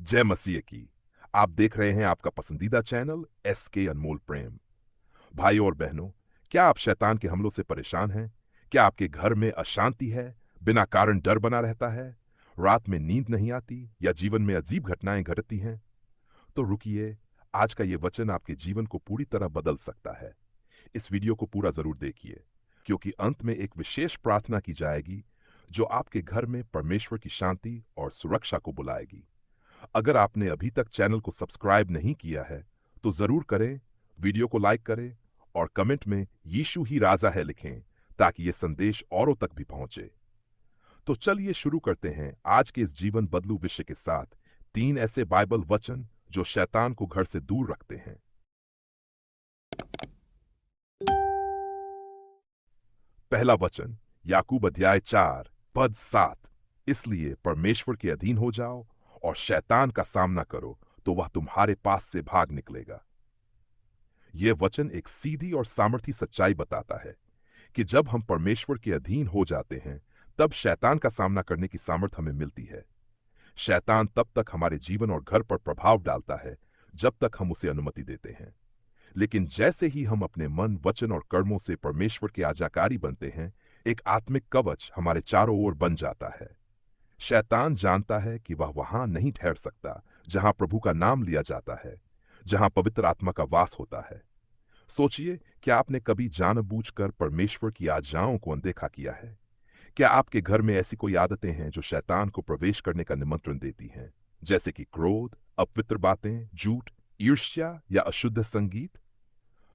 जय मसीह की। आप देख रहे हैं आपका पसंदीदा चैनल एस के अनमोल प्रेम। भाइयों और बहनों, क्या आप शैतान के हमलों से परेशान हैं? क्या आपके घर में अशांति है? बिना कारण डर बना रहता है? रात में नींद नहीं आती या जीवन में अजीब घटनाएं घटती हैं? तो रुकिए, आज का ये वचन आपके जीवन को पूरी तरह बदल सकता है। इस वीडियो को पूरा जरूर देखिए, क्योंकि अंत में एक विशेष प्रार्थना की जाएगी जो आपके घर में परमेश्वर की शांति और सुरक्षा को बुलाएगी। अगर आपने अभी तक चैनल को सब्सक्राइब नहीं किया है तो जरूर करें, वीडियो को लाइक करें और कमेंट में यीशु ही राजा है लिखें, ताकि ये संदेश औरों तक भी पहुंचे। तो चलिए शुरू करते हैं आज के इस जीवन बदलू विषय के साथ। 3 ऐसे बाइबल वचन जो शैतान को घर से दूर रखते हैं। पहला वचन, याकूब अध्याय 4 पद 7। इसलिए परमेश्वर के अधीन हो जाओ और शैतान का सामना करो, तो वह तुम्हारे पास से भाग निकलेगा। यह वचन एक सीधी और सामर्थी सच्चाई बताता है कि जब हम परमेश्वर के अधीन हो जाते हैं, तब शैतान का सामना करने की सामर्थ हमें मिलती है। शैतान तब तक हमारे जीवन और घर पर प्रभाव डालता है जब तक हम उसे अनुमति देते हैं। लेकिन जैसे ही हम अपने मन, वचन और कर्मों से परमेश्वर के आज्ञाकारी बनते हैं, एक आत्मिक कवच हमारे चारों ओर बन जाता है। शैतान जानता है कि वह वहां नहीं ठहर सकता जहां प्रभु का नाम लिया जाता है, जहां पवित्र आत्मा का वास होता है। सोचिए, क्या आपने कभी जानबूझकर परमेश्वर की आज्ञाओं को अनदेखा किया है? क्या आपके घर में ऐसी कोई आदतें हैं जो शैतान को प्रवेश करने का निमंत्रण देती हैं, जैसे कि क्रोध, अपवित्र बातें, झूठ, ईर्ष्या या अशुद्ध संगीत?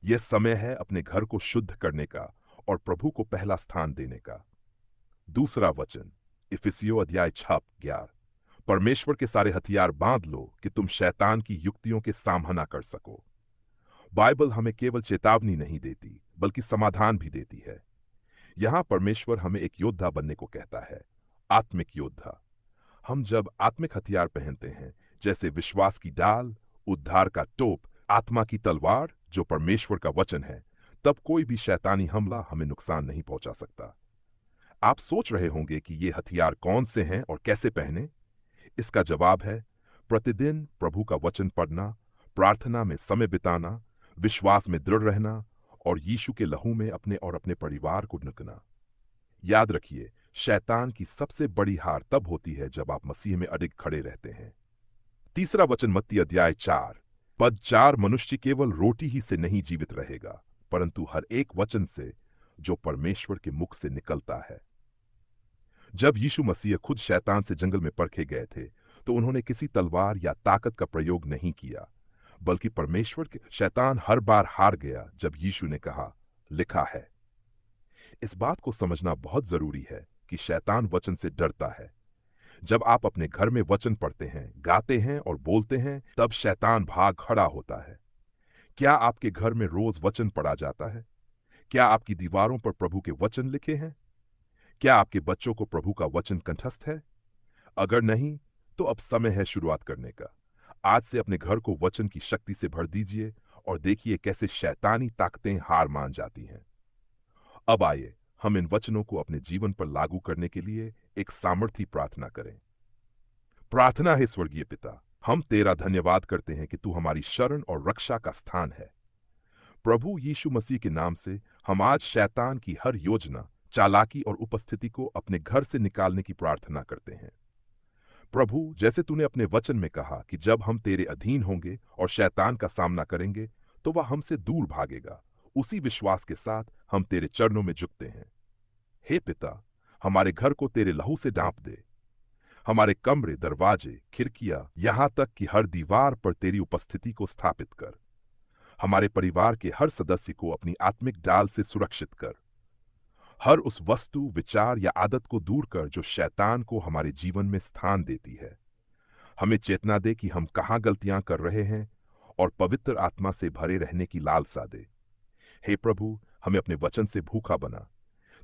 यह समय है अपने घर को शुद्ध करने का और प्रभु को पहला स्थान देने का। दूसरा वचन, इफिसियों अध्याय 6:11। परमेश्वर के सारे हथियार बांध लो कि तुम शैतान की युक्तियों के सामना कर सको। बाइबल हमें केवल चेतावनी नहीं देती, बल्कि समाधान भी देती है। यहां परमेश्वर हमें एक योद्धा बनने को कहता है, आत्मिक योद्धा। हम जब आत्मिक हथियार पहनते हैं, जैसे विश्वास की डाल, उद्धार का टोप, आत्मा की तलवार जो परमेश्वर का वचन है, तब कोई भी शैतानी हमला हमें नुकसान नहीं पहुंचा सकता। आप सोच रहे होंगे कि ये हथियार कौन से हैं और कैसे पहने। इसका जवाब है, प्रतिदिन प्रभु का वचन पढ़ना, प्रार्थना में समय बिताना, विश्वास में दृढ़ रहना और यीशु के लहू में अपने और अपने परिवार को ढकना। याद रखिए, शैतान की सबसे बड़ी हार तब होती है जब आप मसीह में अडिग खड़े रहते हैं। तीसरा वचन, मत्ती अध्याय 4 पद 4। मनुष्य केवल रोटी ही से नहीं जीवित रहेगा, परंतु हर एक वचन से जो परमेश्वर के मुख से निकलता है। जब यीशु मसीह खुद शैतान से जंगल में परखे गए थे, तो उन्होंने किसी तलवार या ताकत का प्रयोग नहीं किया, बल्कि परमेश्वर के शैतान हर बार हार गया जब यीशु ने कहा, लिखा है। इस बात को समझना बहुत जरूरी है कि शैतान वचन से डरता है। जब आप अपने घर में वचन पढ़ते हैं, गाते हैं और बोलते हैं, तब शैतान भाग खड़ा होता है। क्या आपके घर में रोज वचन पढ़ा जाता है? क्या आपकी दीवारों पर प्रभु के वचन लिखे हैं? क्या आपके बच्चों को प्रभु का वचन कंठस्थ है? अगर नहीं, तो अब समय है शुरुआत करने का। आज से अपने घर को वचन की शक्ति से भर दीजिए और देखिए कैसे शैतानी ताकतें हार मान जाती हैं। अब आइए हम इन वचनों को अपने जीवन पर लागू करने के लिए एक सामर्थी प्रार्थना करें। प्रार्थना है, स्वर्गीय पिता, हम तेरा धन्यवाद करते हैं कि तू हमारी शरण और रक्षा का स्थान है। प्रभु यीशु मसीह के नाम से हम आज शैतान की हर योजना, चालाकी और उपस्थिति को अपने घर से निकालने की प्रार्थना करते हैं। प्रभु, जैसे तूने अपने वचन में कहा कि जब हम तेरे अधीन होंगे और शैतान का सामना करेंगे, तो वह हमसे दूर भागेगा, उसी विश्वास के साथ हम तेरे चरणों में झुकते हैं। हे पिता, हमारे घर को तेरे लहू से ढांप दे। हमारे कमरे, दरवाजे, खिड़कियां, यहां तक कि हर दीवार पर तेरी उपस्थिति को स्थापित कर। हमारे परिवार के हर सदस्य को अपनी आत्मिक डाल से सुरक्षित कर। हर उस वस्तु, विचार या आदत को दूर कर जो शैतान को हमारे जीवन में स्थान देती है। हमें चेतना दे कि हम कहाँ गलतियां कर रहे हैं और पवित्र आत्मा से भरे रहने की लालसा दे। हे प्रभु, हमें अपने वचन से भूखा बना।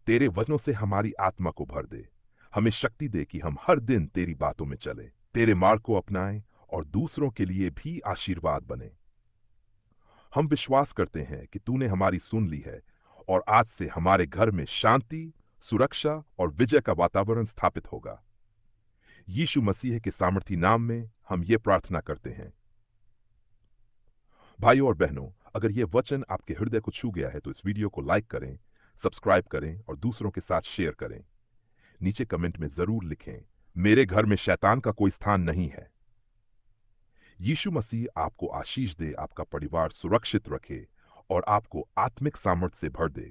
तेरे वचनों से हमारी आत्मा को भर दे। हमें शक्ति दे कि हम हर दिन तेरी बातों में चले, तेरे मार्ग को अपनाएं और दूसरों के लिए भी आशीर्वाद बने। हम विश्वास करते हैं कि तूने हमारी सुन ली है और आज से हमारे घर में शांति, सुरक्षा और विजय का वातावरण स्थापित होगा। यीशु मसीह के सामर्थी नाम में हम ये प्रार्थना करते हैं। भाइयों और बहनों, अगर ये वचन आपके हृदय को छू गया है तो इस वीडियो को लाइक करें, सब्सक्राइब करें और दूसरों के साथ शेयर करें। नीचे कमेंट में जरूर लिखें, मेरे घर में शैतान का कोई स्थान नहीं है। यीशु मसीह आपको आशीष दे, आपका परिवार सुरक्षित रखे और आपको आत्मिक सामर्थ्य से भर दे।